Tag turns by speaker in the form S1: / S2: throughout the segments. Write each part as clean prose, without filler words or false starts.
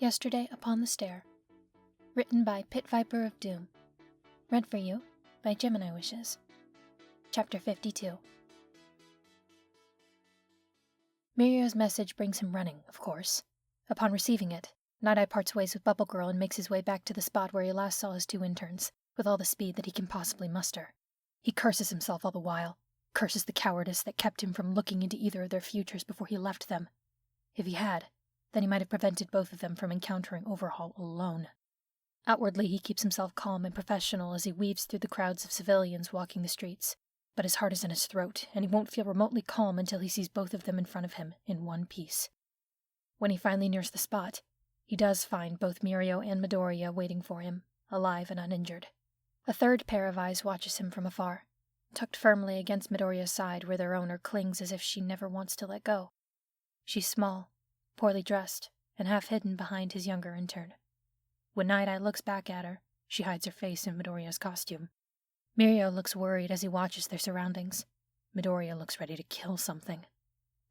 S1: Yesterday Upon the Stair. Written by Pit Viper of Doom. Read for you by Gemini Wishes. Chapter 52. Mirio's message brings him running, of course. Upon receiving it, Night-Eye parts ways with Bubble Girl and makes his way back to the spot where he last saw his two interns, with all the speed that he can possibly muster. He curses himself all the while, curses the cowardice that kept him from looking into either of their futures before he left them. If he had, then he might have prevented both of them from encountering Overhaul alone. Outwardly, he keeps himself calm and professional as he weaves through the crowds of civilians walking the streets, but his heart is in his throat, and he won't feel remotely calm until he sees both of them in front of him in one piece. When he finally nears the spot, he does find both Mirio and Midoriya waiting for him, alive and uninjured. A third pair of eyes watches him from afar, tucked firmly against Midoriya's side where their owner clings as if she never wants to let go. She's small, poorly dressed, and half hidden behind his younger intern. When Night-Eye looks back at her, she hides her face in Midoriya's costume. Mirio looks worried as he watches their surroundings. Midoriya looks ready to kill something.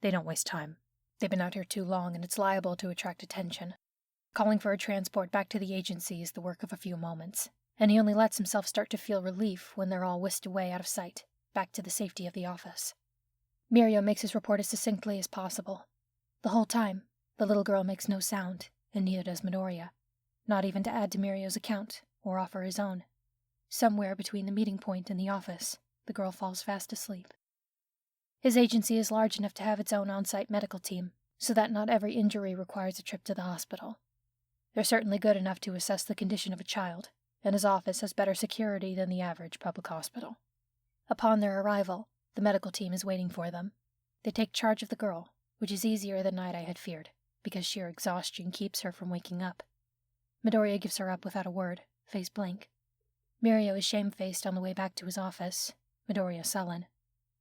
S1: They don't waste time. They've been out here too long, and it's liable to attract attention. Calling for a transport back to the agency is the work of a few moments, and he only lets himself start to feel relief when they're all whisked away out of sight, back to the safety of the office. Mirio makes his report as succinctly as possible. The whole time, the little girl makes no sound, and neither does Midoriya, not even to add to Mirio's account or offer his own. Somewhere between the meeting point and the office, the girl falls fast asleep. His agency is large enough to have its own on-site medical team, so that not every injury requires a trip to the hospital. They're certainly good enough to assess the condition of a child, and his office has better security than the average public hospital. Upon their arrival, the medical team is waiting for them. They take charge of the girl, which is easier than Night-Eye had feared, because sheer exhaustion keeps her from waking up. Midoriya gives her up without a word, face blank. Mirio is shamefaced on the way back to his office, Midoriya sullen.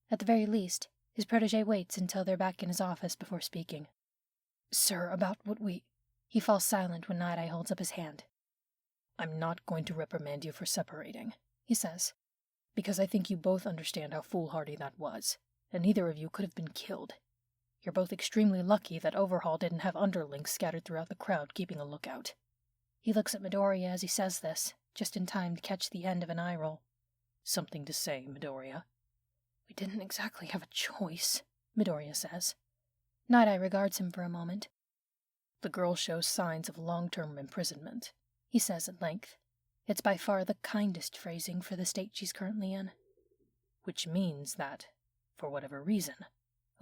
S1: At the very least, his protégé waits until they're back in his office before speaking. "Sir, about what we—" He falls silent when Night-Eye holds up his hand. "I'm not going to reprimand you for separating," he says, "because I think you both understand how foolhardy that was, and neither of you could have been killed. You're both extremely lucky that Overhaul didn't have underlings scattered throughout the crowd keeping a lookout." He looks at Midoriya as he says this, just in time to catch the end of an eye roll. "Something to say, Midoriya?" "We didn't exactly have a choice," Midoriya says. Night-Eye regards him for a moment. "The girl shows signs of long-term imprisonment," he says at length. It's by far the kindest phrasing for the state she's currently in. "Which means that, for whatever reason,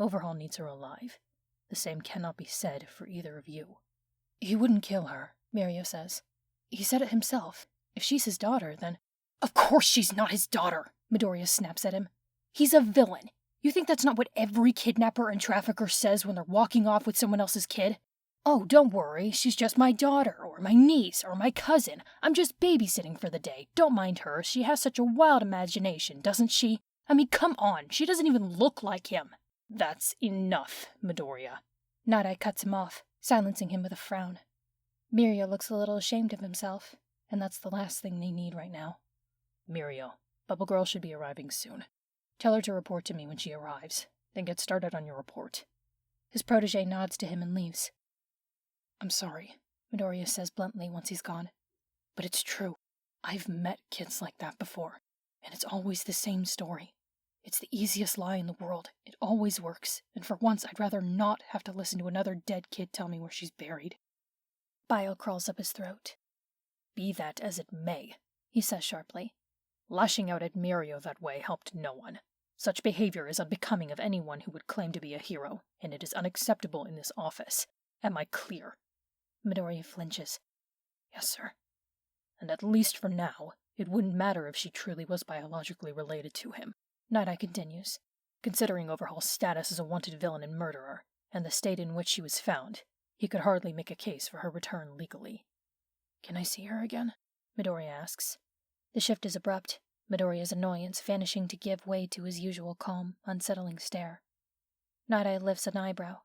S1: Overhaul needs her alive. The same cannot be said for either of you." "He wouldn't kill her," Mirio says. "He said it himself. If she's his daughter, then—" "Of course she's not his daughter," Midoriya snaps at him. "He's a villain. You think that's not what every kidnapper and trafficker says when they're walking off with someone else's kid? Oh, don't worry, she's just my daughter, or my niece, or my cousin. I'm just babysitting for the day. Don't mind her. She has such a wild imagination, doesn't she? I mean, come on, she doesn't even look like him." "That's enough, Midoriya." Night-Eye cuts him off, silencing him with a frown. Mirio looks a little ashamed of himself, and that's the last thing they need right now. "Mirio, Bubble Girl should be arriving soon. Tell her to report to me when she arrives, then get started on your report." His protégé nods to him and leaves. "I'm sorry," Midoriya says bluntly once he's gone. "But it's true. I've met kids like that before, and it's always the same story. It's the easiest lie in the world. It always works, and for once I'd rather not have to listen to another dead kid tell me where she's buried." Bile crawls up his throat. "Be that as it may," he says sharply, "lashing out at Mirio that way helped no one. Such behavior is unbecoming of anyone who would claim to be a hero, and it is unacceptable in this office. Am I clear?" Midoriya flinches. "Yes, sir." "And at least for now, it wouldn't matter if she truly was biologically related to him," Night-Eye continues. "Considering Overhaul's status as a wanted villain and murderer, and the state in which she was found, he could hardly make a case for her return legally." "Can I see her again?" Midoriya asks. The shift is abrupt, Midoriya's annoyance vanishing to give way to his usual calm, unsettling stare. Night-Eye lifts an eyebrow.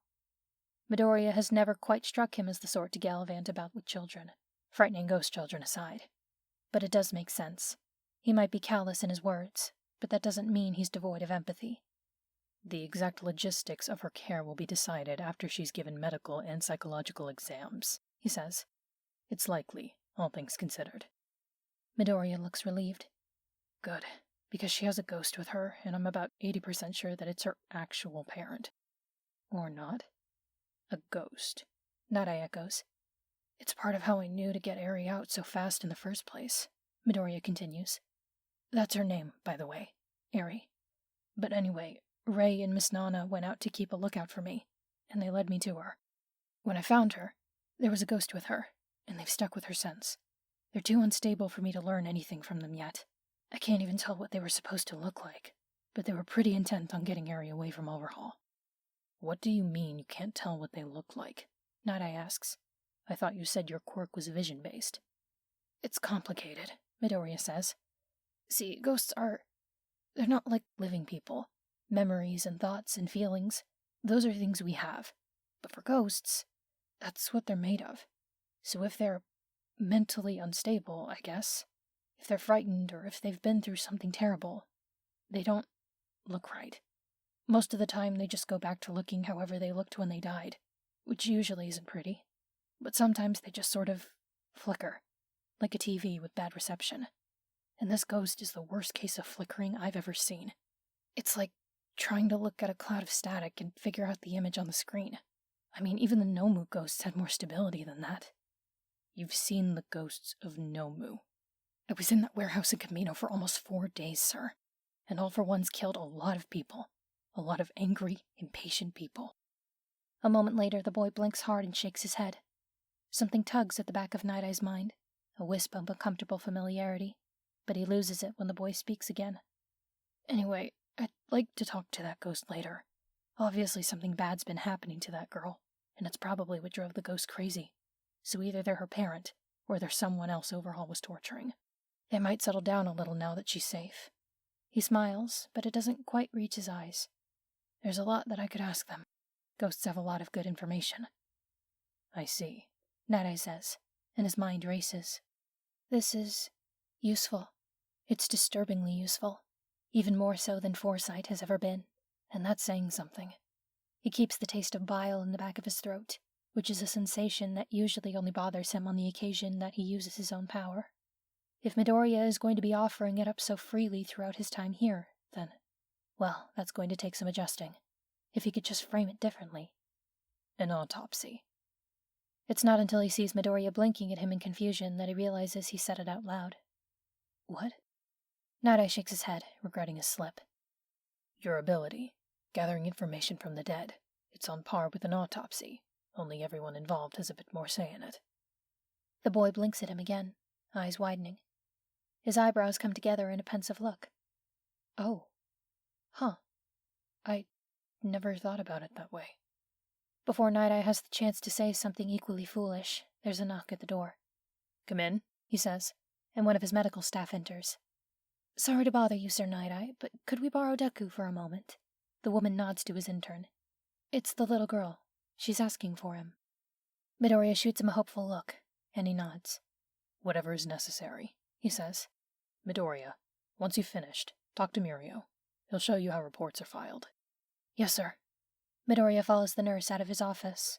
S1: Midoriya has never quite struck him as the sort to gallivant about with children, frightening ghost children aside. But it does make sense. He might be callous in his words, but that doesn't mean he's devoid of empathy. The exact logistics of her care will be decided after she's given medical and psychological exams, he says.
S2: It's likely, all things considered.
S1: Midoriya looks relieved.
S2: Good, because she has a ghost with her, and I'm about 80% sure that it's her actual parent. Or not. A ghost,
S1: Nadai echoes.
S2: It's part of how I knew to get Eri out so fast in the first place,
S1: Midoriya continues.
S2: That's her name, by the way, Eri. But anyway, Ray and Miss Nana went out to keep a lookout for me, and they led me to her. When I found her, there was a ghost with her, and they've stuck with her since. They're too unstable for me to learn anything from them yet. I can't even tell what they were supposed to look like, but they were pretty intent on getting Eri away from Overhaul. What do you mean you can't tell what they look like? Nadai asks. I thought you said your quirk was vision-based. It's complicated, Midoriya says. See, ghosts they're not like living people. Memories and thoughts and feelings, those are things we have. But for ghosts, that's what they're made of. So if they're mentally unstable, I guess, if they're frightened or if they've been through something terrible, they don't look right. Most of the time they just go back to looking however they looked when they died, which usually isn't pretty. But sometimes they just sort of flicker, like a TV with bad reception. And this ghost is the worst case of flickering I've ever seen. It's like trying to look at a cloud of static and figure out the image on the screen. I mean, even the Nomu ghosts had more stability than that. You've seen the ghosts of Nomu. I was in that warehouse in Kamino for almost 4 days, sir. And All for One's killed a lot of people. A lot of angry, impatient people.
S1: A moment later, the boy blinks hard and shakes his head. Something tugs at the back of Night-Eye's mind, a wisp of uncomfortable familiarity, but he loses it when the boy speaks again.
S2: Anyway, I'd like to talk to that ghost later. Obviously something bad's been happening to that girl, and it's probably what drove the ghost crazy. So either they're her parent, or they're someone else Overhaul was torturing. They might settle down a little now that she's safe.
S1: He smiles, but it doesn't quite reach his eyes.
S2: There's a lot that I could ask them. Ghosts have a lot of good information. I see,
S1: Night-Eye says, and his mind races. This is useful. It's disturbingly useful. Even more so than foresight has ever been, and that's saying something. He keeps the taste of bile in the back of his throat, which is a sensation that usually only bothers him on the occasion that he uses his own power. If Midoriya is going to be offering it up so freely throughout his time here, then, well, that's going to take some adjusting. If he could just frame it differently.
S2: An autopsy.
S1: It's not until he sees Midoriya blinking at him in confusion that he realizes he said it out loud.
S2: What?
S1: Night-Eye shakes his head, regretting his slip.
S2: Your ability, gathering information from the dead, it's on par with an autopsy, only everyone involved has a bit more say in it.
S1: The boy blinks at him again, eyes widening. His eyebrows come together in a pensive look.
S2: Oh. Huh. I never thought about it that way.
S1: Before Night-Eye has the chance to say something equally foolish, there's a knock at the door.
S2: Come in, he says,
S1: and one of his medical staff enters. Sorry to bother you, Sir Night-Eye, but could we borrow Deku for a moment? The woman nods to his intern. It's the little girl. She's asking for him. Midoriya shoots him a hopeful look, and he nods.
S2: Whatever is necessary, he says. Midoriya, once you've finished, talk to Mirio. He'll show you how reports are filed.
S1: Yes, sir. Midoriya follows the nurse out of his office.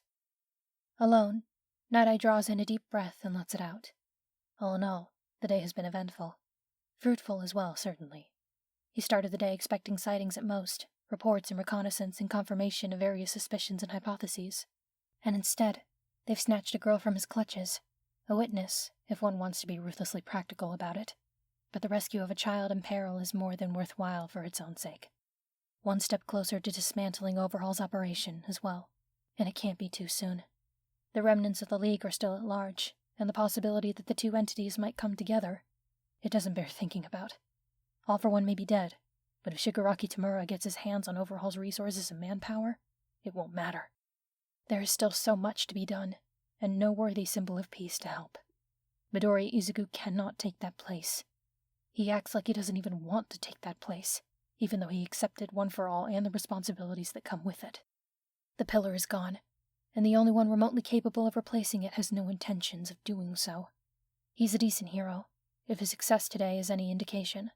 S1: Alone, Night-Eye draws in a deep breath and lets it out. All in all, the day has been eventful. Fruitful as well, certainly. He started the day expecting sightings at most, reports and reconnaissance and confirmation of various suspicions and hypotheses. And instead, they've snatched a girl from his clutches. A witness, if one wants to be ruthlessly practical about it. But the rescue of a child in peril is more than worthwhile for its own sake. One step closer to dismantling Overhaul's operation as well, and it can't be too soon. The remnants of the League are still at large, and the possibility that the two entities might come together, it doesn't bear thinking about. All for One may be dead, but if Shigaraki Tamura gets his hands on Overhaul's resources and manpower, it won't matter. There is still so much to be done, and no worthy symbol of peace to help. Midoriya Izuku cannot take that place. He acts like he doesn't even want to take that place, even though he accepted One for All and the responsibilities that come with it. The pillar is gone, and the only one remotely capable of replacing it has no intentions of doing so. He's a decent hero, if his success today is any indication.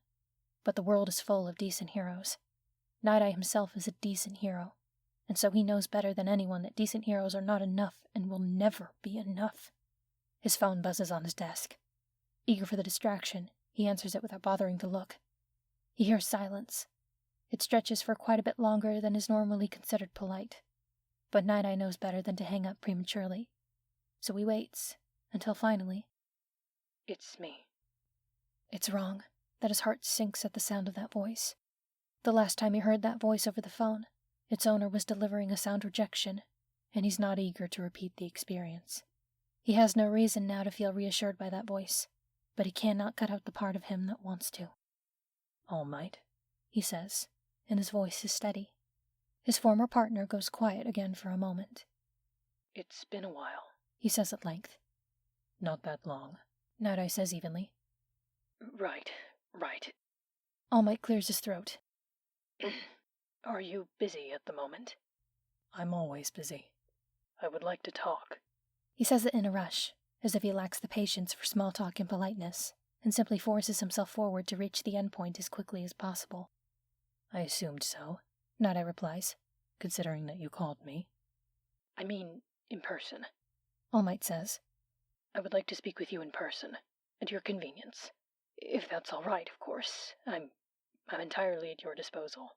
S1: But the world is full of decent heroes. Night-Eye himself is a decent hero, and so he knows better than anyone that decent heroes are not enough and will never be enough.
S2: His phone buzzes on his desk. Eager for the distraction, he answers it without bothering to look. He hears silence. It stretches for quite a bit longer than is normally considered polite. But Night-Eye knows better than to hang up prematurely. So he waits, until finally...
S3: It's me.
S2: It's wrong that his heart sinks at the sound of that voice. The last time he heard that voice over the phone, its owner was delivering a sound rejection, and he's not eager to repeat the experience. He has no reason now to feel reassured by that voice, but he cannot cut out the part of him that wants to. "All Might," he says, and his voice is steady. His former partner goes quiet again for a moment.
S3: It's been a while,
S2: he says at length.
S3: not that long.
S2: Night-Eye says evenly.
S3: Right.
S2: All Might clears his throat.
S3: Are you busy at the moment?
S2: I'm always busy.
S3: I would like to talk.
S2: He says it in a rush, as if he lacks the patience for small talk and politeness, and simply forces himself forward to reach the end point as quickly as possible.
S3: I assumed so,
S2: Night-Eye replies.
S3: considering that you called me. I mean, in person.
S2: All Might says.
S3: I would like to speak with you in person, at your convenience. If that's all right, of course. I'm entirely at your disposal.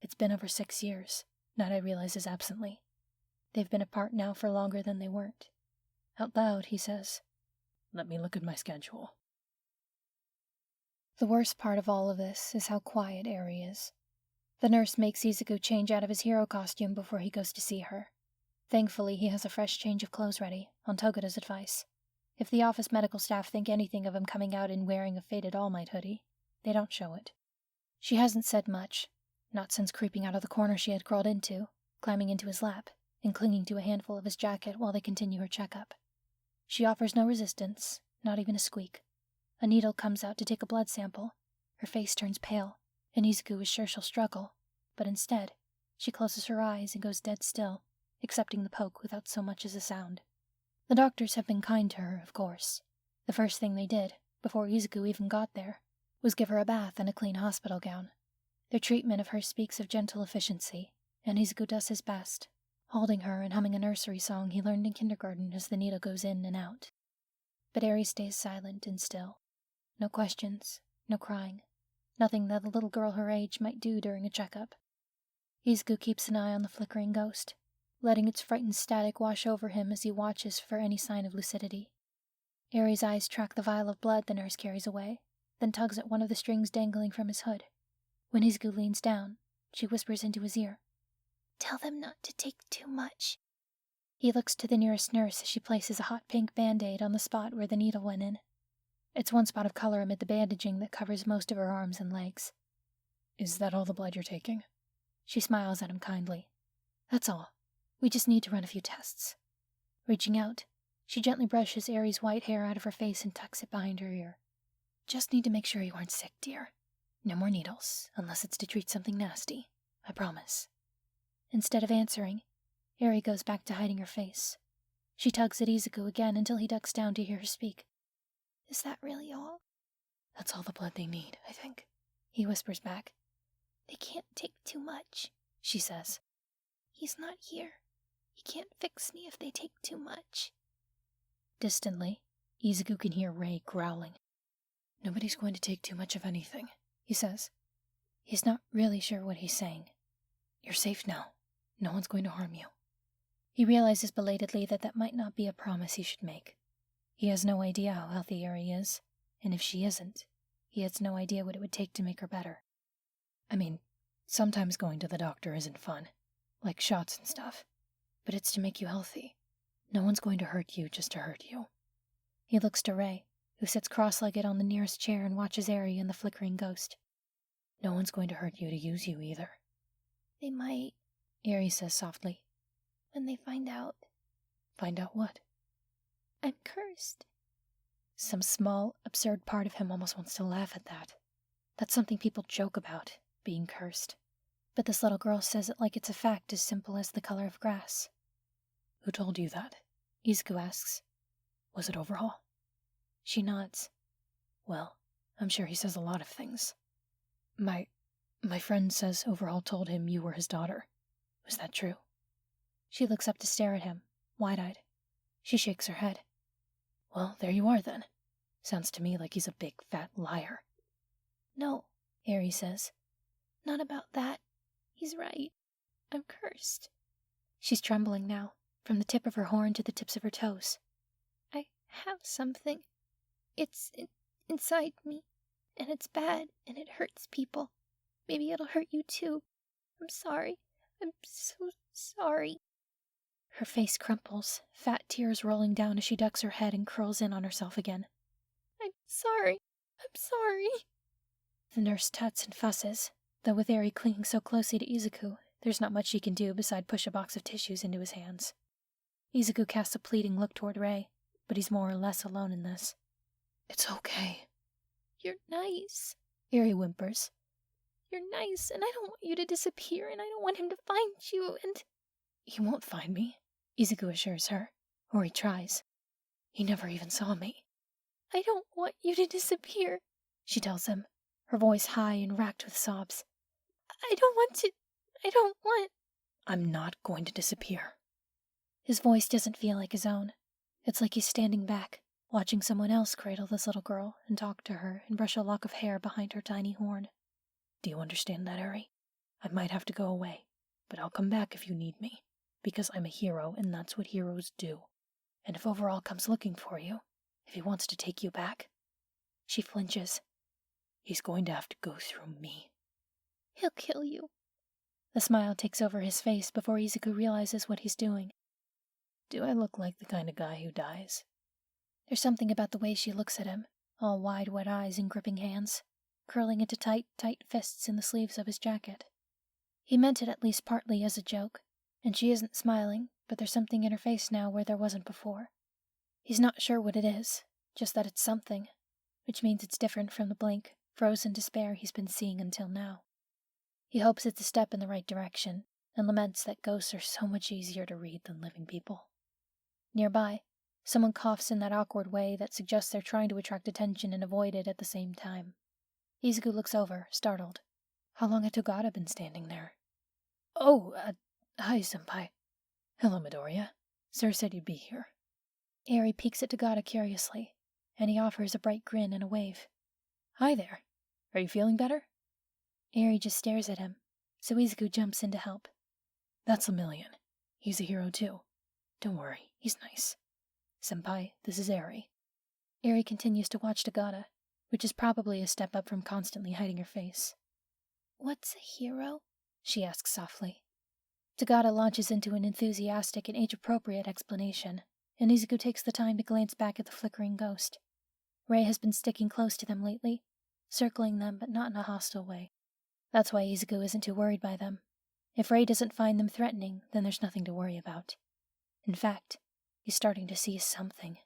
S2: It's been over 6 years, Night-Eye realizes absently. They've been apart now for longer than they weren't. Out loud, he says,
S3: Let me look at my schedule.
S2: The worst part of all of this is how quiet Eri is. The nurse makes Izuku change out of his hero costume before he goes to see her. Thankfully, he has a fresh change of clothes ready, on Togata's advice. If the office medical staff think anything of him coming out and wearing a faded All Might hoodie, they don't show it. She hasn't said much, not since creeping out of the corner she had crawled into, climbing into his lap, and clinging to a handful of his jacket while they continue her checkup. She offers no resistance, not even a squeak. A needle comes out to take a blood sample. Her face turns pale, and Izuku is sure she'll struggle, but instead, she closes her eyes and goes dead still, accepting the poke without so much as a sound. The doctors have been kind to her, of course. The first thing they did, before Izuku even got there, was give her a bath and a clean hospital gown. Their treatment of her speaks of gentle efficiency, and Izuku does his best, holding her and humming a nursery song he learned in kindergarten as the needle goes in and out. But Eri stays silent and still. No questions, no crying, nothing that a little girl her age might do during a checkup. Izuku keeps an eye on the flickering ghost, letting its frightened static wash over him as he watches for any sign of lucidity. Eri's eyes track the vial of blood the nurse carries away, then tugs at one of the strings dangling from his hood. When Izuku leans down, she whispers into his ear, "Tell them not to take too much." He looks to the nearest nurse as she places a hot pink band-aid on the spot where the needle went in. It's one spot of color amid the bandaging that covers most of her arms and legs.
S3: Is that all the blood you're taking?
S2: She smiles at him kindly. That's all. We just need to run a few tests. Reaching out, she gently brushes Eri's white hair out of her face and tucks it behind her ear. Just need to make sure you aren't sick, dear. No more needles, unless it's to treat something nasty. I promise. Instead of answering, Eri goes back to hiding her face. She tugs at Izuku again until he ducks down to hear her speak. Is that really all? That's all the blood they need, I think. He whispers back. They can't take too much, she says. He's not here. He can't fix me if they take too much. Distantly, Izuku can hear Rei growling. Nobody's going to take too much of anything, he says. He's not really sure what he's saying. You're safe now. No one's going to harm you. He realizes belatedly that might not be a promise he should make. He has no idea how healthy Eri is, and if she isn't, he has no idea what it would take to make her better. I mean, sometimes going to the doctor isn't fun, like shots and stuff, but it's to make you healthy. No one's going to hurt you just to hurt you. He looks to Rei, who sits cross-legged on the nearest chair and watches Eri and the flickering ghost. No one's going to hurt you to use you either. They might, Eri says softly, when they find out. Find out what? I'm cursed. Some small, absurd part of him almost wants to laugh at that. That's something people joke about, being cursed. But this little girl says it like it's a fact as simple as the color of grass. Who told you that? Izuku asks. Was it Overhaul? She nods. Well, I'm sure he says a lot of things. My friend says Overhaul told him you were his daughter. Was that true? She looks up to stare at him, wide-eyed. She shakes her head. Well, there you are then. Sounds to me like he's a big fat liar.
S1: No, Eri says. Not about that. He's right. I'm cursed. She's trembling now, from the tip of her horn to the tips of her toes. I have something. It's inside me, and it's bad, and it hurts people. Maybe it'll hurt you too. I'm sorry. I'm so sorry. Her face crumples, fat tears rolling down as she ducks her head and curls in on herself again. I'm sorry. I'm sorry. The nurse tuts and fusses, though with Eri clinging so closely to Izuku, there's not much she can do beside push a box of tissues into his hands. Izuku casts a pleading look toward Rei, but he's more or less alone in this.
S2: It's okay.
S1: You're nice, Eri whimpers. You're nice, and I don't want you to disappear, and I don't want him to find you, and...
S2: He won't find me, Izuku assures her, or he tries. He never even saw me.
S1: I don't want you to disappear, she tells him, her voice high and racked with sobs. I don't want...
S2: I'm not going to disappear.
S1: His voice doesn't feel like his own. It's like he's standing back, watching someone else cradle this little girl and talk to her and brush a lock of hair behind her tiny horn.
S2: Do you understand that, Eri? I might have to go away, but I'll come back if you need me, because I'm a hero and that's what heroes do. And if Overall comes looking for you, if he wants to take you back... She flinches. He's going to have to go through me.
S1: He'll kill you. The smile takes over his face before Izuku realizes what he's doing.
S2: Do I look like the kind of guy who dies?
S1: There's something about the way she looks at him, all wide, wet eyes and gripping hands, curling into tight, tight fists in the sleeves of his jacket. He meant it at least partly as a joke, and she isn't smiling, but there's something in her face now where there wasn't before. He's not sure what it is, just that it's something, which means it's different from the blank, frozen despair he's been seeing until now. He hopes it's a step in the right direction, and laments that ghosts are so much easier to read than living people. Nearby, someone coughs in that awkward way that suggests they're trying to attract attention and avoid it at the same time. Izuku looks over, startled.
S2: How long had Togata been standing there? Oh, hi, senpai. Hello, Midoriya. Sir said you'd be here.
S1: Eri peeks at Togata curiously, and he offers a bright grin and a wave.
S2: Hi there. Are you feeling better?
S1: Eri just stares at him, so Izuku jumps in to help.
S2: That's a million. He's a hero too. Don't worry, he's nice. Senpai, this is Eri.
S1: Eri continues to watch Togata, which is probably a step up from constantly hiding her face. What's a hero? She asks softly. Togata launches into an enthusiastic and age-appropriate explanation, and Izuku takes the time to glance back at the flickering ghost. Rei has been sticking close to them lately, circling them but not in a hostile way. That's why Izuku isn't too worried by them. If Rei doesn't find them threatening, then there's nothing to worry about. In fact, he's starting to see something.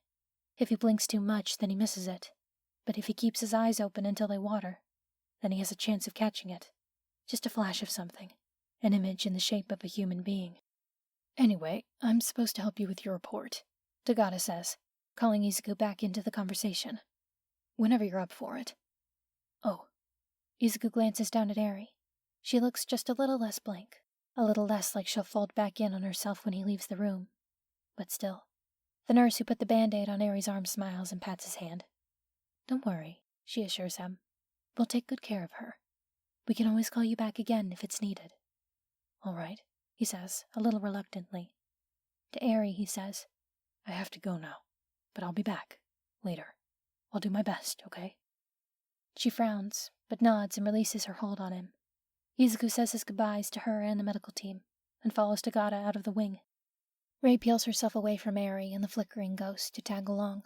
S1: If he blinks too much, then he misses it. But if he keeps his eyes open until they water, then he has a chance of catching it. Just a flash of something. An image in the shape of a human being.
S2: Anyway, I'm supposed to help you with your report,
S1: Togata says, calling Izuku back into the conversation.
S2: Whenever you're up for it.
S1: Oh. Izuku glances down at Eri. She looks just a little less blank, a little less like she'll fold back in on herself when he leaves the room. But still. The nurse who put the Band-Aid on Eri's arm smiles and pats his hand. Don't worry, she assures him. We'll take good care of her. We can always call you back again if it's needed.
S2: All right,
S1: he says, a little reluctantly. To Eri, he says,
S2: I have to go now, but I'll be back, later. I'll do my best, okay?
S1: She frowns, but nods and releases her hold on him. Izuku says his goodbyes to her and the medical team, and follows Togata out of the wing. Rei peels herself away from Eri and the flickering ghost to tag along.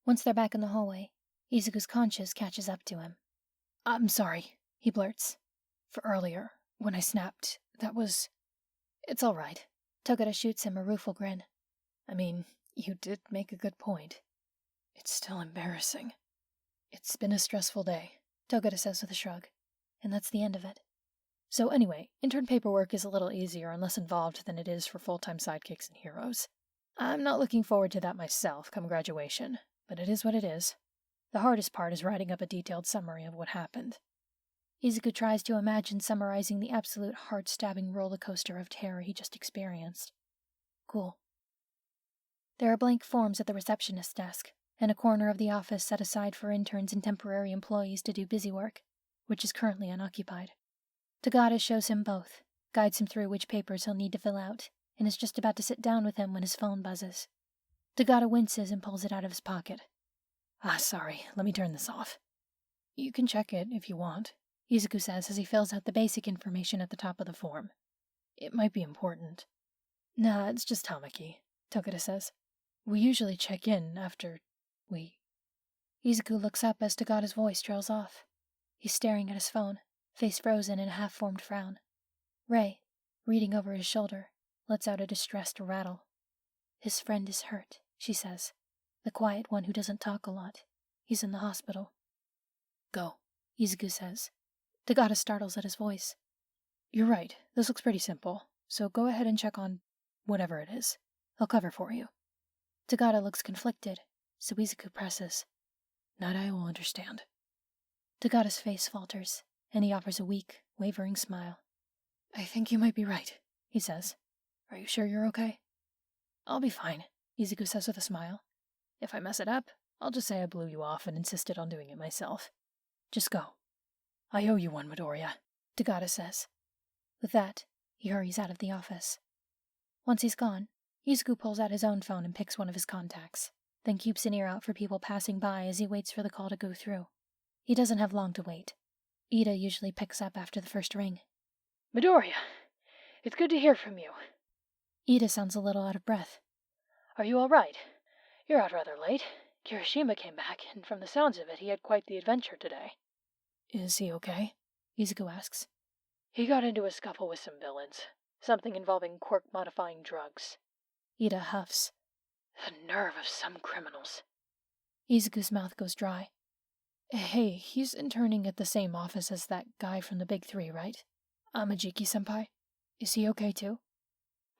S1: Once they're back in the hallway, Izuku's conscience catches up to him.
S2: I'm sorry, he blurts. For earlier, when I snapped, that was... It's all right.
S1: Togata shoots him a rueful grin.
S2: I mean, you did make a good point. It's still embarrassing. It's been a stressful day,
S1: Togata says with a shrug, and that's the end of it.
S2: So anyway, intern paperwork is a little easier and less involved than it is for full-time sidekicks and heroes. I'm not looking forward to that myself come graduation, but it is what it is. The hardest part is writing up a detailed summary of what happened.
S1: Izuku tries to imagine summarizing the absolute heart-stabbing roller coaster of terror he just experienced. Cool. There are blank forms at the receptionist's desk, and a corner of the office set aside for interns and temporary employees to do busy work, which is currently unoccupied. Tagada shows him both, guides him through which papers he'll need to fill out, and is just about to sit down with him when his phone buzzes. Tagada winces and pulls it out of his pocket.
S2: Sorry, let me turn this off. You can check it if you want,
S1: Izuku says as he fills out the basic information at the top of the form.
S2: It might be important.
S1: Nah, it's just Tamaki, Togata says.
S2: We usually check in after we...
S1: Izuku looks up as Tagada's voice trails off. He's staring at his phone, face frozen in a half-formed frown. Ray, reading over his shoulder, lets out a distressed rattle. His friend is hurt, she says. The quiet one who doesn't talk a lot. He's in the hospital.
S2: Go,
S1: Izuku says. Tagada startles at his voice.
S2: You're right, this looks pretty simple, so go ahead and check on whatever it is. I'll cover for you.
S1: Tagada looks conflicted, so Izuku presses.
S2: Night-Eye will understand.
S1: Tagada's face falters, and he offers a weak, wavering smile.
S2: I think you might be right,
S1: he says.
S2: Are you sure you're okay?
S1: I'll be fine, Izuku says with a smile.
S2: If I mess it up, I'll just say I blew you off and insisted on doing it myself. Just go. I owe you one, Midoriya,
S1: Tagada says. With that, he hurries out of the office. Once he's gone, Izuku pulls out his own phone and picks one of his contacts, then keeps an ear out for people passing by as he waits for the call to go through. He doesn't have long to wait. Ida usually picks up after the first ring.
S3: Midoriya, it's good to hear from you.
S1: Ida sounds a little out of breath.
S3: Are you all right? You're out rather late. Kirishima came back, and from the sounds of it, he had quite the adventure today.
S2: Is he okay?
S1: Izuku asks.
S3: He got into a scuffle with some villains. Something involving quirk-modifying drugs.
S1: Ida huffs.
S3: The nerve of some criminals.
S1: Izuku's mouth goes dry.
S2: Hey, he's interning at the same office as that guy from the Big Three, right? Amajiki-senpai? Is he okay too?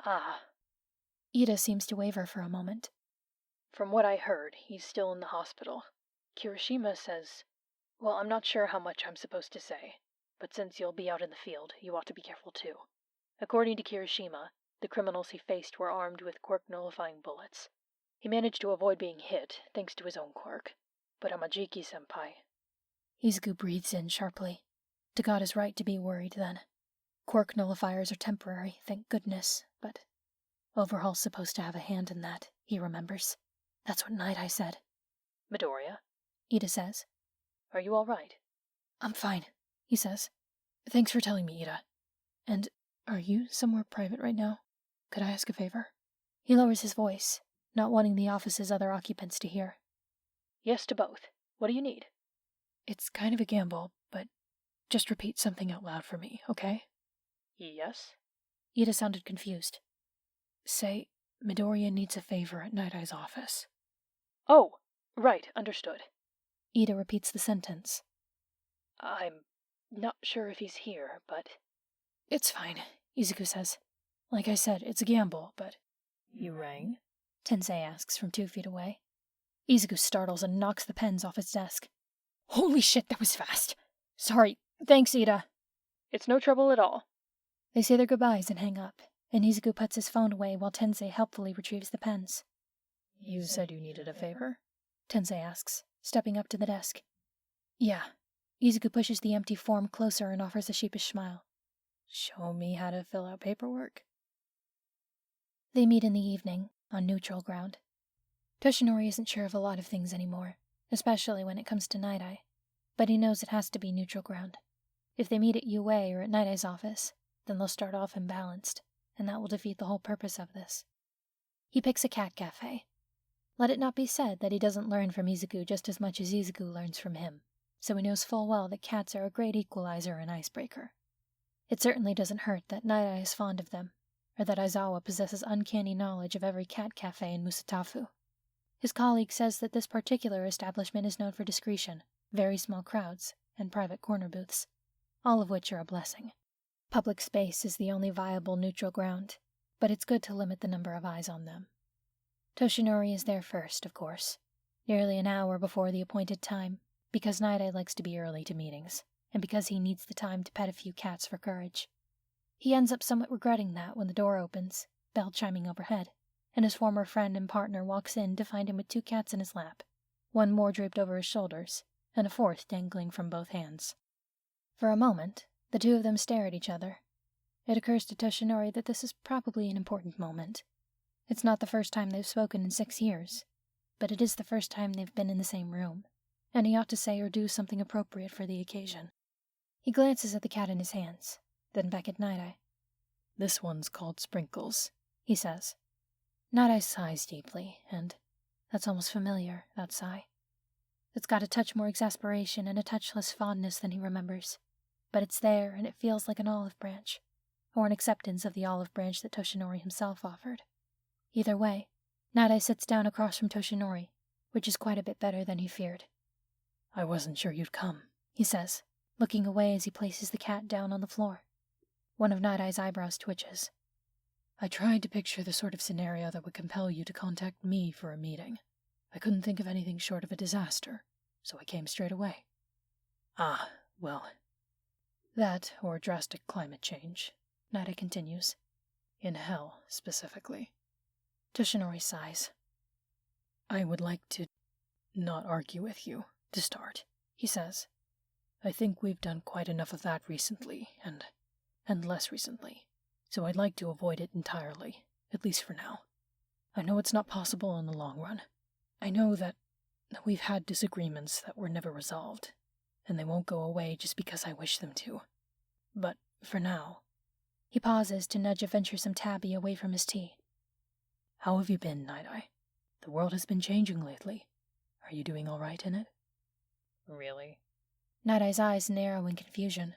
S3: Ah.
S1: Ida seems to waver for a moment.
S3: From what I heard, he's still in the hospital. Kirishima says... Well, I'm not sure how much I'm supposed to say, but since you'll be out in the field, you ought to be careful too. According to Kirishima, the criminals he faced were armed with quirk-nullifying bullets. He managed to avoid being hit, thanks to his own quirk. But Amajiki-senpai...
S1: Izuku breathes in sharply. Tagada's right to be worried, then. Quirk nullifiers are temporary, thank goodness, but... Overhaul's supposed to have a hand in that, he remembers. That's what Night-Eye said.
S3: Midoriya?
S1: Ida says.
S3: Are you all right?
S2: I'm fine, he says. Thanks for telling me, Ida. And are you somewhere private right now? Could I ask a favor?
S1: He lowers his voice, not wanting the office's other occupants to hear.
S3: Yes to both. What do you need?
S2: It's kind of a gamble, but just repeat something out loud for me, okay?
S3: Yes?
S1: Ida sounded confused.
S2: Say, Midoriya needs a favor at Night-Eye's office.
S3: Oh, right, understood.
S1: Ida repeats the sentence.
S3: I'm not sure if he's here, but...
S2: It's fine, Izuku says. Like I said, it's a gamble, but...
S4: You rang?
S1: Tensei asks from 2 feet away. Izuku startles and knocks the pens off his desk.
S2: Holy shit, that was fast! Sorry, thanks, Ida.
S3: It's no trouble at all.
S1: They say their goodbyes and hang up, and Izuku puts his phone away while Tensei helpfully retrieves the pens.
S4: You said you needed a favor?
S1: Tensei asks, stepping up to the desk.
S2: Yeah.
S1: Izuku pushes the empty form closer and offers a sheepish smile.
S4: Show me how to fill out paperwork?
S1: They meet in the evening, on neutral ground. Toshinori isn't sure of a lot of things anymore, especially when it comes to Night-Eye, but he knows it has to be neutral ground. If they meet at UA or at Night-Eye's office, then they'll start off imbalanced, and that will defeat the whole purpose of this. He picks a cat cafe. Let it not be said that he doesn't learn from Izuku just as much as Izuku learns from him, so he knows full well that cats are a great equalizer and icebreaker. It certainly doesn't hurt that Night-Eye is fond of them, or that Aizawa possesses uncanny knowledge of every cat cafe in Musatafu. His colleague says that this particular establishment is known for discretion, very small crowds, and private corner booths, all of which are a blessing. Public space is the only viable neutral ground, but it's good to limit the number of eyes on them. Toshinori is there first, of course, nearly an hour before the appointed time, because Night-Eye likes to be early to meetings, and because he needs the time to pet a few cats for courage. He ends up somewhat regretting that when the door opens, bell chiming overhead, and his former friend and partner walks in to find him with 2 cats in his lap, one more draped over his shoulders, and a 4th dangling from both hands. For a moment, the 2 of them stare at each other. It occurs to Toshinori that this is probably an important moment. It's not the first time they've spoken in 6 years, but it is the first time they've been in the same room, and he ought to say or do something appropriate for the occasion. He glances at the cat in his hands, then back at Night-Eye.
S2: "This one's called Sprinkles," he says.
S1: Night-Eye sighs deeply, and that's almost familiar, that sigh. It's got a touch more exasperation and a touch less fondness than he remembers, but it's there and it feels like an olive branch, or an acceptance of the olive branch that Toshinori himself offered. Either way, Night-Eye sits down across from Toshinori, which is quite a bit better than he feared.
S2: "I wasn't sure you'd come,"
S1: he says, looking away as he places the cat down on the floor. One of Night-Eye's eyebrows twitches.
S2: "I tried to picture the sort of scenario that would compel you to contact me for a meeting. I couldn't think of anything short of a disaster, so I came straight away." "Ah, well. That or drastic climate change," Night-Eye continues. "In hell, specifically."
S1: Toshinori sighs.
S2: "I would like to not argue with you, to start," he says. "I think we've done quite enough of that recently, and less recently, so I'd like to avoid it entirely, at least for now. I know it's not possible in the long run. I know that we've had disagreements that were never resolved, and they won't go away just because I wish them to. But for now..."
S1: He pauses to nudge a venturesome tabby away from his tea.
S2: "How have you been, Night-Eye? The world has been changing lately. Are you doing all right in it?" "Really?"
S1: Night-Eye's eyes narrow in confusion.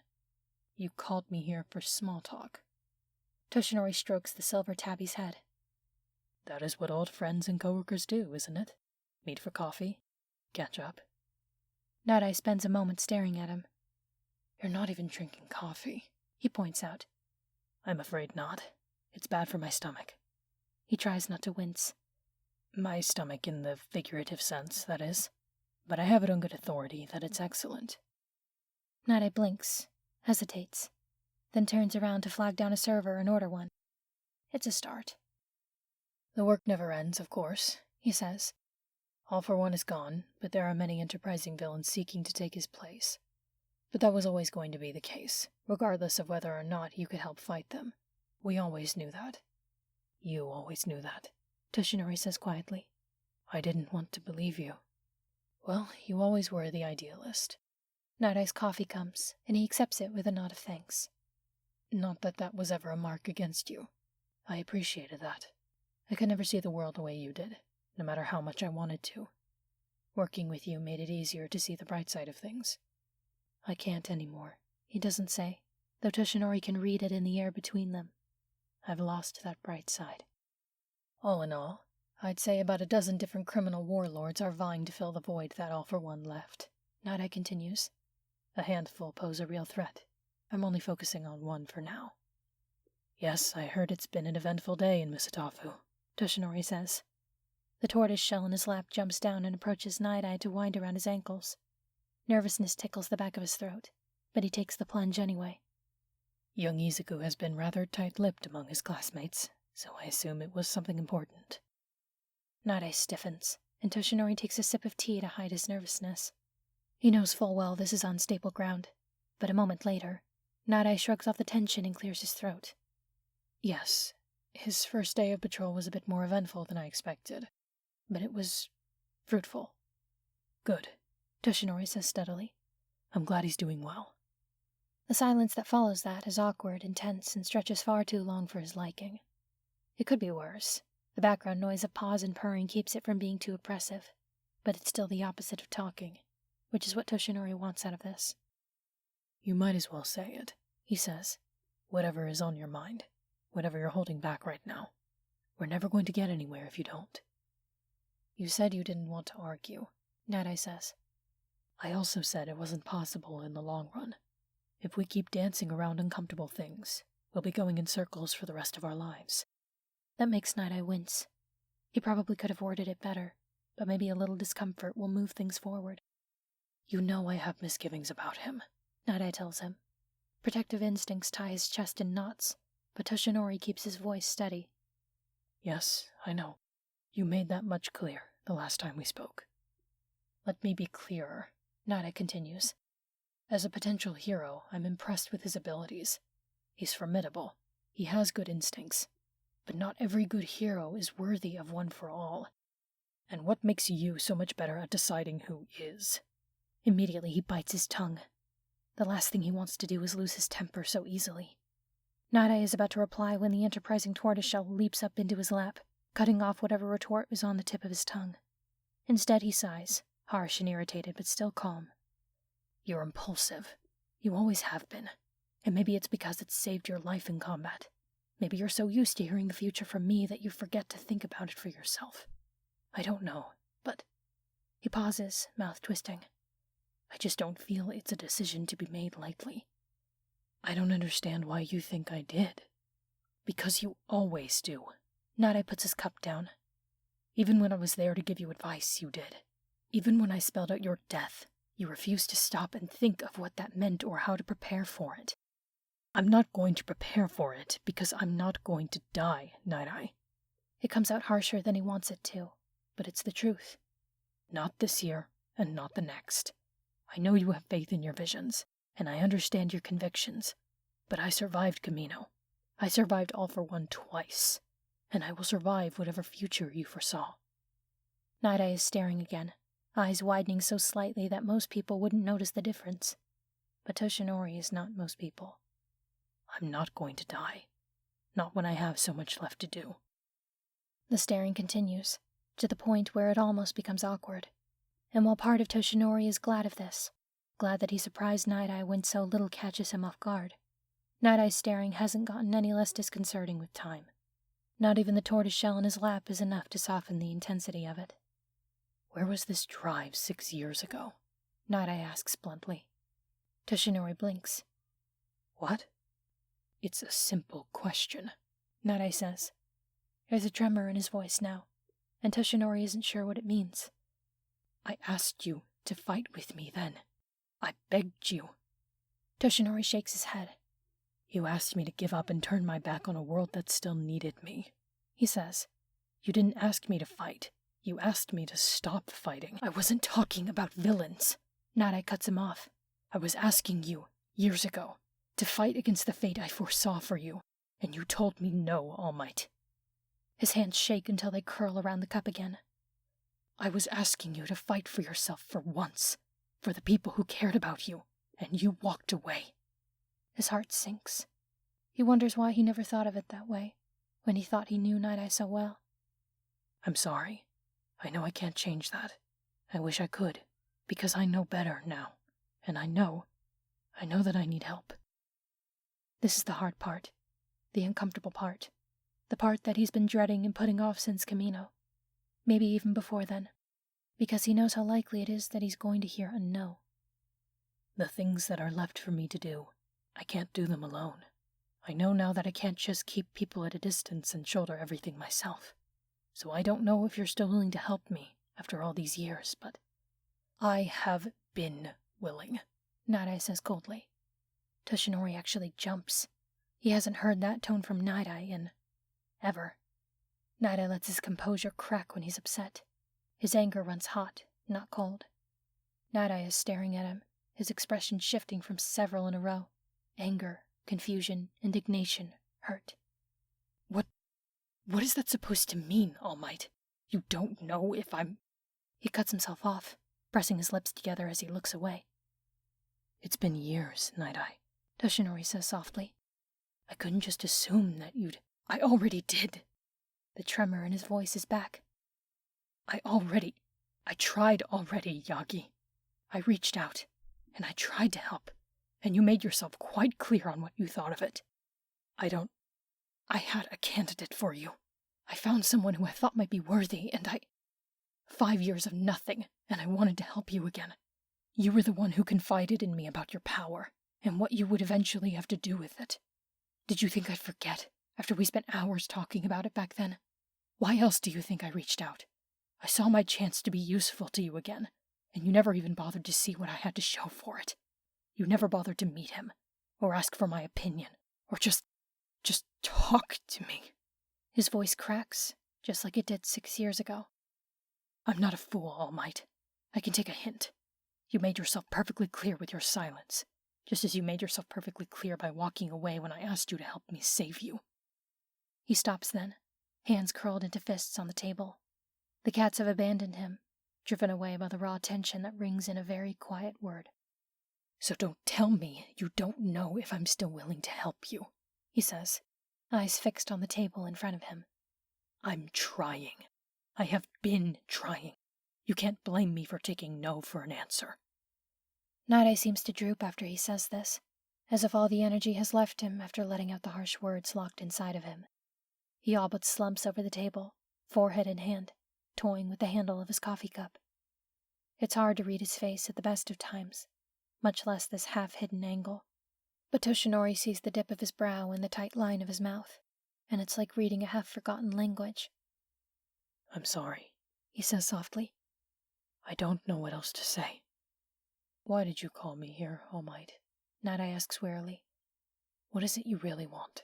S2: "You called me here for small talk."
S1: Toshinori strokes the silver tabby's head.
S2: "That is what old friends and coworkers do, isn't it? Meet for coffee, catch up."
S1: Night-Eye spends a moment staring at him.
S2: "You're not even drinking coffee,"
S1: he points out.
S2: "I'm afraid not. It's bad for my stomach."
S1: He tries not to wince.
S2: "My stomach in the figurative sense, that is. But I have it on good authority that it's excellent."
S1: Night-Eye blinks, hesitates, then turns around to flag down a server and order one. It's a start.
S2: "The work never ends, of course," he says. "All for One is gone, but there are many enterprising villains seeking to take his place. But that was always going to be the case, regardless of whether or not you could help fight them. We always knew that. You always knew that,"
S1: Toshinori says quietly.
S2: "I didn't want to believe you." "Well, you always were the idealist."
S1: Night-Eye's coffee comes, and he accepts it with a nod of thanks.
S2: "Not that that was ever a mark against you. I appreciated that. I could never see the world the way you did, no matter how much I wanted to. Working with you made it easier to see the bright side of things."
S1: "I can't anymore," he doesn't say, though Toshinori can read it in the air between them.
S2: "I've lost that bright side." "All in all, I'd say about a dozen different criminal warlords are vying to fill the void that All for One left,"
S1: Night-Eye continues.
S2: "A handful pose a real threat. I'm only focusing on one for now." "Yes, I heard it's been an eventful day in Misatafu,"
S1: Toshinori says. The tortoise shell in his lap jumps down and approaches Night-Eye to wind around his ankles. Nervousness tickles the back of his throat, but he takes the plunge anyway.
S2: "Young Izuku has been rather tight-lipped among his classmates, so I assume it was something important."
S1: Night-Eye stiffens, and Toshinori takes a sip of tea to hide his nervousness. He knows full well this is unstable ground, but a moment later, Night-Eye shrugs off the tension and clears his throat.
S2: "Yes, his first day of patrol was a bit more eventful than I expected, but it was fruitful." "Good,"
S1: Toshinori says steadily.
S2: "I'm glad he's doing well."
S1: The silence that follows that is awkward and tense and stretches far too long for his liking. It could be worse. The background noise of paws and purring keeps it from being too oppressive, but it's still the opposite of talking, which is what Toshinori wants out of this.
S2: "You might as well say it," he says. "Whatever is on your mind, whatever you're holding back right now. We're never going to get anywhere if you don't." "You said you didn't want to argue,"
S1: Night-Eye says.
S2: "I also said it wasn't possible in the long run. If we keep dancing around uncomfortable things, we'll be going in circles for the rest of our lives."
S1: That makes Night-Eye wince. He probably could have worded it better, but maybe a little discomfort will move things forward.
S2: "You know I have misgivings about him,"
S1: Night-Eye tells him. Protective instincts tie his chest in knots, but Toshinori keeps his voice steady.
S2: Yes, I know. You made that much clear the last time we spoke. Let me be clearer, Nada continues. As a potential hero, I'm impressed with his abilities. He's formidable. He has good instincts. But not every good hero is worthy of one for all. And what makes you so much better at deciding who is?
S1: Immediately he bites his tongue. The last thing he wants to do is lose his temper so easily. Nada is about to reply when the enterprising tortoiseshell leaps up into his lap, cutting off whatever retort was on the tip of his tongue. Instead he sighs, harsh and irritated but still calm.
S2: You're impulsive. You always have been. And maybe it's because it's saved your life in combat. Maybe you're so used to hearing the future from me that you forget to think about it for yourself. I don't know, but...
S1: He pauses, mouth twisting.
S2: I just don't feel it's a decision to be made lightly. I don't understand why you think I did. Because you always do.
S1: Nada puts his cup down.
S2: Even when I was there to give you advice, you did. Even when I spelled out your death, you refused to stop and think of what that meant or how to prepare for it. I'm not going to prepare for it because I'm not going to die, Night-Eye.
S1: It comes out harsher than he wants it to, but it's the truth.
S2: Not this year, and not the next. I know you have faith in your visions, and I understand your convictions, but I survived Camino. I survived All for One twice, and I will survive whatever future you foresaw.
S1: Night-Eye is staring again, eyes widening so slightly that most people wouldn't notice the difference. But Toshinori is not most people.
S2: I'm not going to die. Not when I have so much left to do.
S1: The staring continues, to the point where it almost becomes awkward. And while part of Toshinori is glad of this, glad that he surprised Night-Eye when so little catches him off guard, Night-Eye's staring hasn't gotten any less disconcerting with time. Not even the tortoiseshell in his lap is enough to soften the intensity of it.
S2: Where was this drive 6 years ago?
S1: Night-Eye asks bluntly. Toshinori blinks.
S2: What? It's a simple question,
S1: Night-Eye says. There's a tremor in his voice now, and Toshinori isn't sure what it means.
S2: I asked you to fight with me then. I begged you.
S1: Toshinori shakes his head.
S2: You asked me to give up and turn my back on a world that still needed me, he says. You didn't ask me to fight. You asked me to stop fighting. I wasn't talking about villains.
S1: Night-Eye cuts him off.
S2: I was asking you, years ago, to fight against the fate I foresaw for you, and you told me no, All Might.
S1: His hands shake until they curl around the cup again.
S2: I was asking you to fight for yourself for once, for the people who cared about you, and you walked away.
S1: His heart sinks. He wonders why he never thought of it that way, when he thought he knew Night-Eye so well.
S2: I'm sorry. I know I can't change that. I wish I could, because I know better now, and I know that I need help.
S1: This is the hard part, the uncomfortable part, the part that he's been dreading and putting off since Camino. Maybe even before then, because he knows how likely it is that he's going to hear a no.
S2: The things that are left for me to do, I can't do them alone. I know now that I can't just keep people at a distance and shoulder everything myself. So I don't know if you're still willing to help me after all these years, but I have been willing,
S1: Night-Eye says coldly. Toshinori actually jumps. He hasn't heard that tone from Night-Eye in ever. Night-Eye lets his composure crack when he's upset. His anger runs hot, not cold. Night-Eye is staring at him, his expression shifting from several in a row. Anger, confusion, indignation, hurt.
S2: What is that supposed to mean, All Might? You don't know if I'm...
S1: He cuts himself off, pressing his lips together as he looks away.
S2: It's been years, Night-Eye,
S1: Toshinori says softly.
S2: I couldn't just assume that you'd... I already did.
S1: The tremor in his voice is back.
S2: I tried already, Yagi. I reached out, and I tried to help, and you made yourself quite clear on what you thought of it. I had a candidate for you. I found someone who I thought might be worthy, and 5 years of nothing, and I wanted to help you again. You were the one who confided in me about your power, and what you would eventually have to do with it. Did you think I'd forget, after we spent hours talking about it back then? Why else do you think I reached out? I saw my chance to be useful to you again, and you never even bothered to see what I had to show for it. You never bothered to meet him, or ask for my opinion, or just talk to me. His voice cracks, just like it did 6 years ago. I'm not a fool, All Might. I can take a hint. You made yourself perfectly clear with your silence, just as you made yourself perfectly clear by walking away when I asked you to help me save you. He stops then, hands curled into fists on the table. The cats have abandoned him, driven away by the raw tension that rings in a very quiet word. So don't tell me you don't know if I'm still willing to help you, he says, eyes fixed on the table in front of him. I'm trying. I have been trying. You can't blame me for taking no for an answer.
S1: Night-Eye seems to droop after he says this, as if all the energy has left him after letting out the harsh words locked inside of him. He all but slumps over the table, forehead in hand, toying with the handle of his coffee cup. It's hard to read his face at the best of times, much less this half-hidden angle. But Toshinori sees the dip of his brow and the tight line of his mouth, and it's like reading a half-forgotten language.
S2: I'm sorry, he says softly. I don't know what else to say. Why did you call me here, All Might? Night-Eye asks wearily. What is it you really want?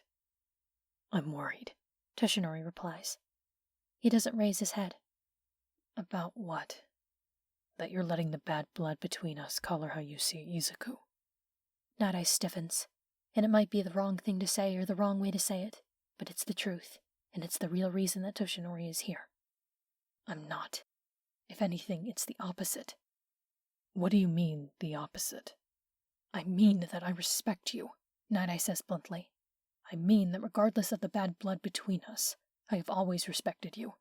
S2: I'm worried, Toshinori replies. He doesn't raise his head. About what? That you're letting the bad blood between us color how you see Izuku. Night-Eye stiffens, and it might be the wrong thing to say or the wrong way to say it, but it's the truth, and it's the real reason that Toshinori is here. I'm not. If anything, it's the opposite. What do you mean, the opposite? I mean that I respect you, Night-Eye says bluntly. I mean that regardless of the bad blood between us, I have always respected you,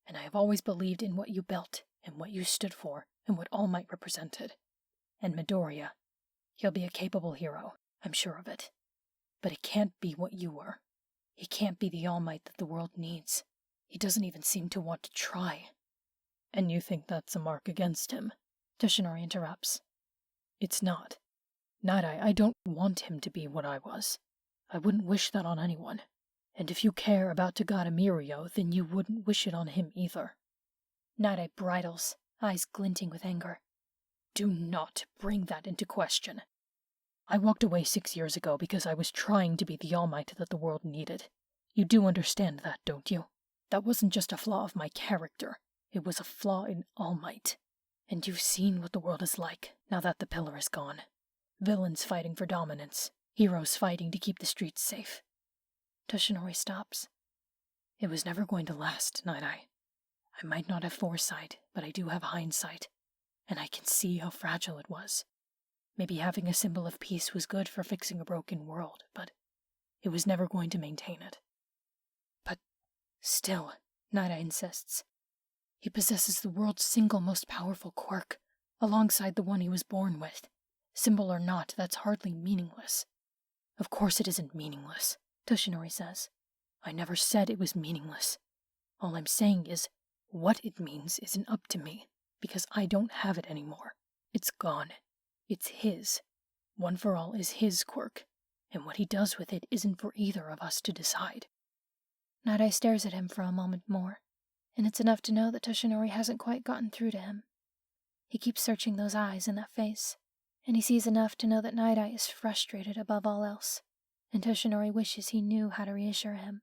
S2: and I have always believed in what you built, and what you stood for, and what All Might represented. And Midoriya, he'll be a capable hero, I'm sure of it. But it can't be what you were. He can't be the All Might that the world needs. He doesn't even seem to want to try. And you think that's a mark against him? Toshinori interrupts. It's not. Night-Eye, I don't want him to be what I was. I wouldn't wish that on anyone. And if you care about Tagada Mirio, then you wouldn't wish it on him either. Night-Eye bridles, eyes glinting with anger. Do not bring that into question. I walked away 6 years ago because I was trying to be the All Might that the world needed. You do understand that, don't you? That wasn't just a flaw of my character. It was a flaw in All Might. And you've seen what the world is like, now that the pillar is gone. Villains fighting for dominance, heroes fighting to keep the streets safe. Toshinori stops. It was never going to last, Night-Eye. I might not have foresight, but I do have hindsight, and I can see how fragile it was. Maybe having a symbol of peace was good for fixing a broken world, but it was never going to maintain it. But still, Night-Eye insists. He possesses the world's single most powerful quirk, alongside the one he was born with. Symbol or not, that's hardly meaningless. Of course it isn't meaningless, Toshinori says. I never said it was meaningless. All I'm saying is, what it means isn't up to me, because I don't have it anymore. It's gone. It's his. One for All is his quirk, and what he does with it isn't for either of us to decide.
S1: Night-Eye stares at him for a moment more, and it's enough to know that Toshinori hasn't quite gotten through to him. He keeps searching those eyes and that face, and he sees enough to know that Night-Eye is frustrated above all else, and Toshinori wishes he knew how to reassure him.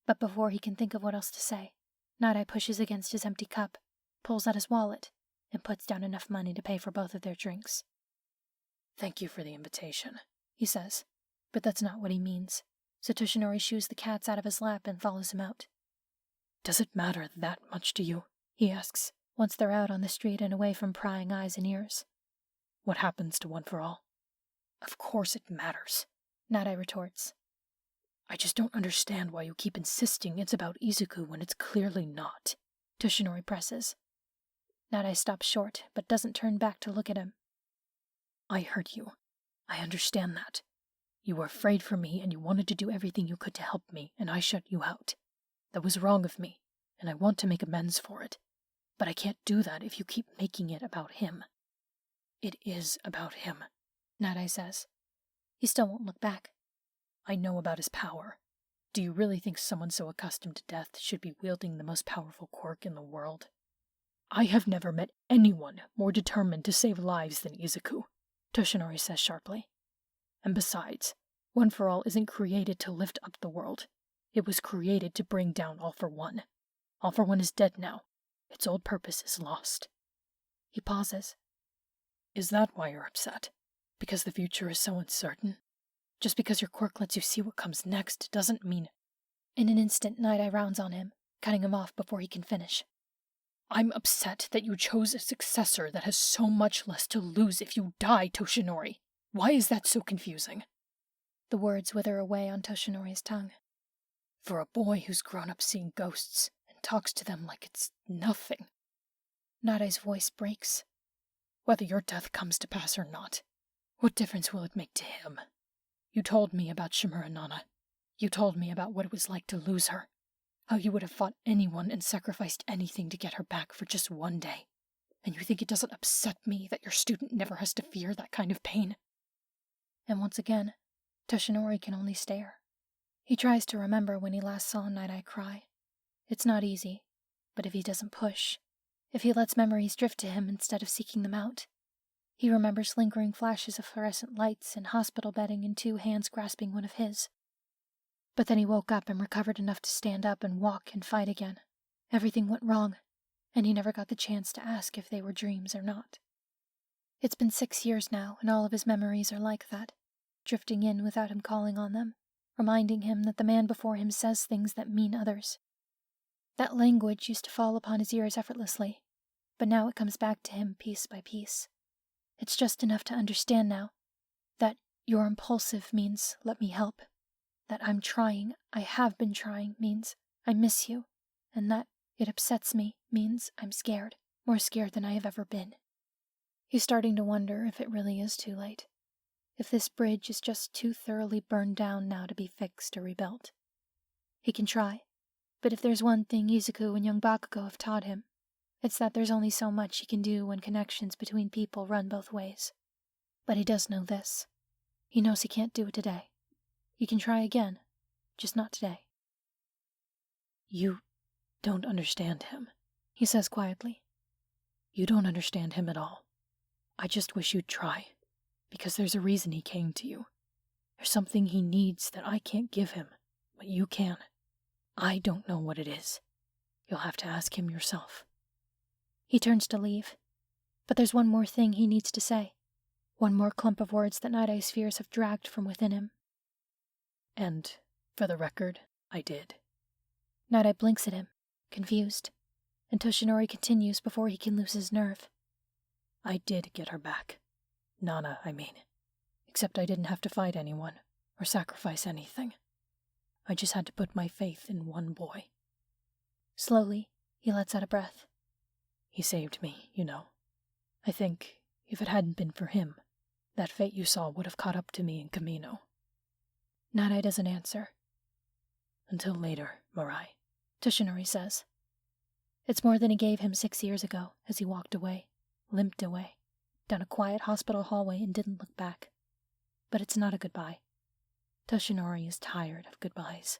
S1: But before he can think of what else to say, Night-Eye pushes against his empty cup, pulls out his wallet, and puts down enough money to pay for both of their drinks.
S2: Thank you for the invitation,
S1: he says, but that's not what he means, so Toshinori shoos the cats out of his lap and follows him out.
S2: Does it matter that much to you? He asks,
S1: once they're out on the street and away from prying eyes and ears.
S2: What happens to One for All? Of course it matters,
S1: Night-Eye retorts.
S2: I just don't understand why you keep insisting it's about Izuku when it's clearly not,
S1: Toshinori presses. Night-Eye stops short, but doesn't turn back to look at him.
S2: I heard you. I understand that. You were afraid for me and you wanted to do everything you could to help me, and I shut you out. That was wrong of me, and I want to make amends for it. But I can't do that if you keep making it about him. It is about him,
S1: Night-Eye says. He still won't look back.
S2: I know about his power. Do you really think someone so accustomed to death should be wielding the most powerful quirk in the world? I have never met anyone more determined to save lives than Izuku, Toshinori says sharply. And besides, One for All isn't created to lift up the world. It was created to bring down All for One. All for One is dead now. Its old purpose is lost.
S1: He pauses.
S2: Is that why you're upset? Because the future is so uncertain? Just because your quirk lets you see what comes next doesn't mean...
S1: In an instant, Night-Eye rounds on him, cutting him off before he can finish.
S2: I'm upset that you chose a successor that has so much less to lose if you die, Toshinori. Why is that so confusing?
S1: The words wither away on Toshinori's tongue.
S2: For a boy who's grown up seeing ghosts and talks to them like it's nothing.
S1: Night-Eye's voice breaks.
S2: Whether your death comes to pass or not, what difference will it make to him? You told me about Shimura Nana. You told me about what it was like to lose her. How you would have fought anyone and sacrificed anything to get her back for just one day. And you think it doesn't upset me that your student never has to fear that kind of pain?
S1: And once again, Toshinori can only stare. He tries to remember when he last saw Night-Eye cry. It's not easy, but if he doesn't push, if he lets memories drift to him instead of seeking them out, he remembers lingering flashes of fluorescent lights and hospital bedding and 2 hands grasping one of his. But then he woke up and recovered enough to stand up and walk and fight again. Everything went wrong, and he never got the chance to ask if they were dreams or not. It's been 6 years now, and all of his memories are like that, drifting in without him calling on them, reminding him that the man before him says things that mean others. That language used to fall upon his ears effortlessly, but now it comes back to him piece by piece. It's just enough to understand now that "you're impulsive" means "let me help," that "I'm trying, I have been trying" means "I miss you," and that "it upsets me" means "I'm scared, more scared than I have ever been." He's starting to wonder if it really is too late, if this bridge is just too thoroughly burned down now to be fixed or rebuilt. He can try, but if there's one thing Izuku and young Bakugo have taught him, it's that there's only so much he can do when connections between people run both ways. But he does know this. He knows he can't do it today. He can try again, just not today.
S2: You don't understand him, he says quietly. You don't understand him at all. I just wish you'd try, because there's a reason he came to you. There's something he needs that I can't give him, but you can. I don't know what it is. You'll have to ask him yourself.
S1: He turns to leave, but there's one more thing he needs to say. One more clump of words that Night-Eye's fears have dragged from within him.
S2: And, for the record, I did.
S1: Night-Eye blinks at him, confused, and Toshinori continues before he can lose his nerve.
S2: I did get her back. Nana, I mean. Except I didn't have to fight anyone, or sacrifice anything. I just had to put my faith in one boy.
S1: Slowly, he lets out a breath.
S2: He saved me, you know. I think, if it hadn't been for him, that fate you saw would have caught up to me in Camino.
S1: Night-Eye doesn't answer.
S2: Until later, Mirai,
S1: Toshinori says. It's more than he gave him 6 years ago as he walked away, limped away, down a quiet hospital hallway and didn't look back. But it's not a goodbye. Toshinori is tired of goodbyes.